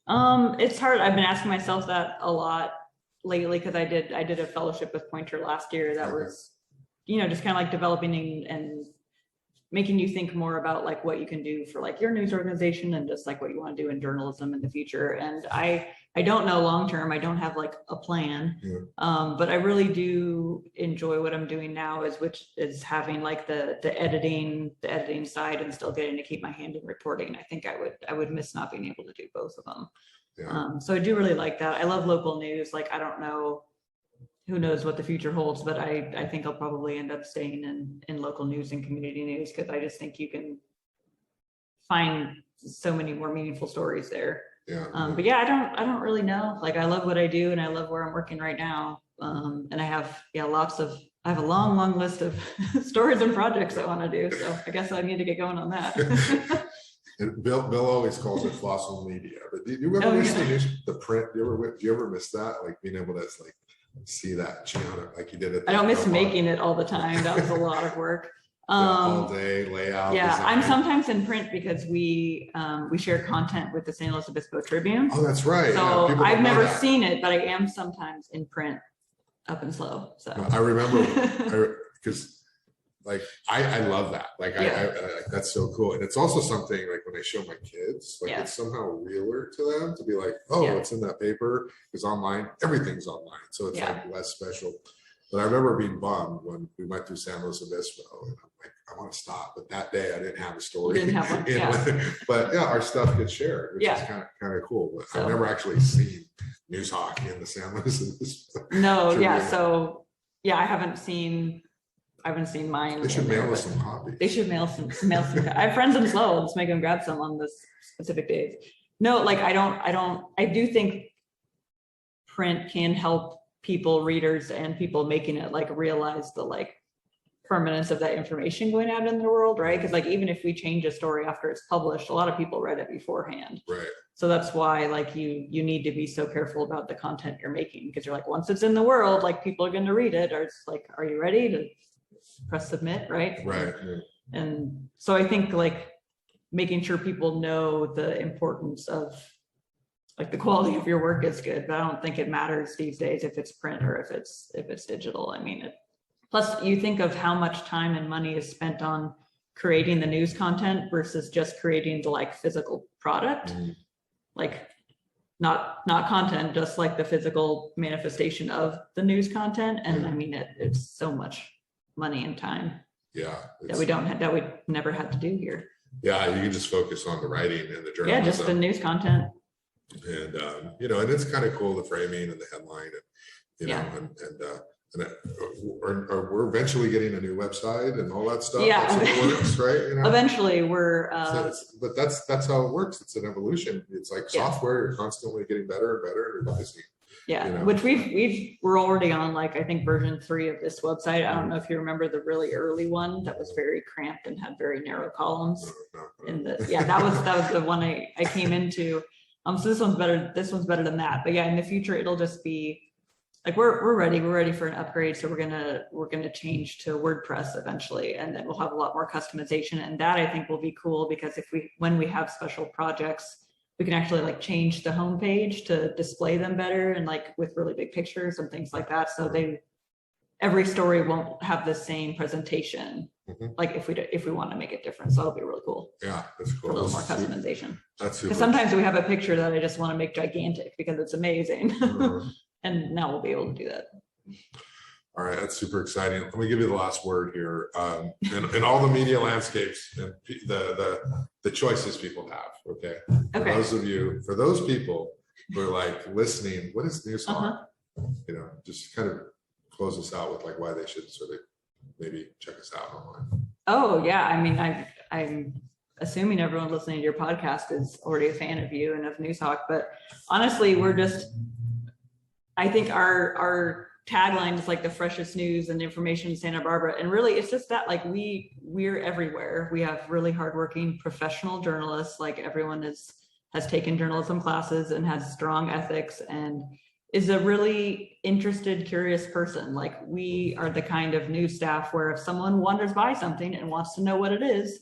It's hard. I've been asking myself that a lot lately because I did a fellowship with Pointer last year that was, just kind of like developing and making you think more about like what you can do for like your news organization and just like what you want to do in journalism in the future. And I don't know long term. I don't have like a plan, but I really do enjoy what I'm doing now, which is having like the editing side and still getting to keep my hand in reporting. I think I would miss not being able to do both of them. Yeah. So I do really like that. I love local news. Like I don't know, who knows what the future holds, but I think I'll probably end up staying in local news and community news because I just think you can find so many more meaningful stories there. Yeah. But yeah, I don't really know. Like I love what I do and I love where I'm working right now. And I have I have a long list of stories and projects I want to do. So I guess I need to get going on that. And Bill always calls it fossil media. But do you ever miss the print? Do you ever miss that? Like being able to like see that Giana, like you did it. I don't miss making it all the time. That was a lot of work. All day layout. Yeah, design. I'm sometimes in print because we share content with the San Luis Obispo Tribune. Oh, that's right. So I've never seen it, but I am sometimes in print up and slow. So I remember because like I love that. Like I that's so cool. And it's also something like when I show my kids, like it's somehow realer to them to be like, oh, it's in that paper, because online, everything's online. So it's like less special. But I remember being bummed when we went through San Luis Obispo and I'm like, I want to stop. But that day I didn't have a story. You didn't have one, But our stuff gets shared, which is kind of cool. But I've never actually seen Noozhawk in the San Luis Obispo. No, So I haven't seen mine. They should mail us some copies. They should mail some. I have friends in Slow. Let's make them grab some on this specific days. No, like I do think print can help people, readers, and people making it like realize the like permanence of that information going out in the world, right? Because like even if we change a story after it's published, a lot of people read it beforehand. Right. So that's why like you need to be so careful about the content you're making, because you're like, once it's in the world, like people are going to read it, or it's like, are you ready to press submit, right? Right. And so I think like making sure people know the importance of like the quality of your work is good, but I don't think it matters these days if it's print or if it's digital. I mean, plus you think of how much time and money is spent on creating the news content versus just creating the like physical product, like not content, just like the physical manifestation of the news content. And I mean, it's so much money and time that we never had to do here. Yeah, you can just focus on the writing and the journalism. Yeah, just the news content. And and it's kind of cool, the framing and the headline, and we're eventually getting a new website and all that stuff. Yeah, works, right? Eventually we're. But that's how it works. It's an evolution. It's like software. You're constantly getting better and better and revising. Yeah, which we're already on like I think version 3 of this website. I don't know if you remember the really early one that was very cramped and had very narrow columns. That was the one I came into. So this one's better than that. But yeah, in the future it'll just be like we're ready for an upgrade. So we're gonna change to WordPress eventually, and then we'll have a lot more customization. And that I think will be cool because when we have special projects, we can actually like change the homepage to display them better and like with really big pictures and things like that. So every story won't have the same presentation. Like if we want to make it different. So that'll be really cool. Yeah, that's cool. A little more customization. That's super. Because sometimes we have a picture that I just want to make gigantic because it's amazing. And now we'll be able to do that. All right, that's super exciting. Let me give you the last word here. In all the media landscapes and the choices people have. Okay. For those people who are like listening, what is Noozhawk? Just kind of close us out with like why they should sort of maybe check us out online. Oh yeah, I mean, I'm assuming everyone listening to your podcast is already a fan of you and of Noozhawk, but honestly, I think our tagline is like the freshest news and information in Santa Barbara. And really it's just that like we're everywhere. We have really hardworking professional journalists. Like everyone has taken journalism classes and has strong ethics and is a really interested, curious person. Like we are the kind of news staff where if someone wanders by something and wants to know what it is,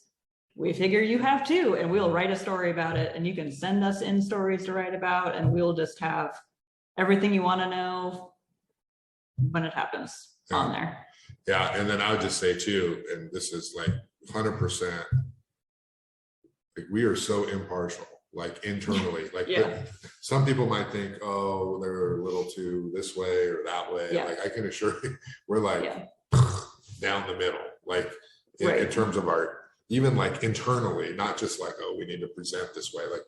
we figure you have too, and we'll write a story about it, and you can send us in stories to write about, and we'll just have everything you want to know when it happens on there. Yeah, and then I would just say too, and this is like 100%, like we are so impartial, like internally, like some people might think, oh, they're a little too this way or that way. Like I can assure you, we're like down the middle, like in terms of our, even like internally, not just like, oh, we need to present this way. Like,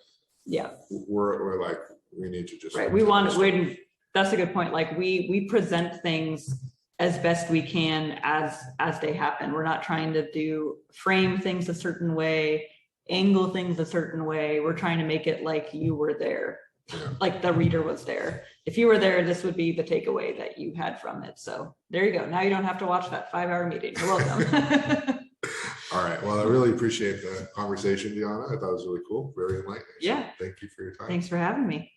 we're like, we need to just, that's a good point. Like we present things as best we can as they happen. We're not trying to frame things a certain way, angle things a certain way. We're trying to make it like you were there, like the reader was there. If you were there, this would be the takeaway that you had from it. So there you go. Now you don't have to watch that 5-hour meeting. You're welcome. All right. Well, I really appreciate the conversation, Giana. I thought it was really cool. Very enlightening. Yeah. So thank you for your time. Thanks for having me.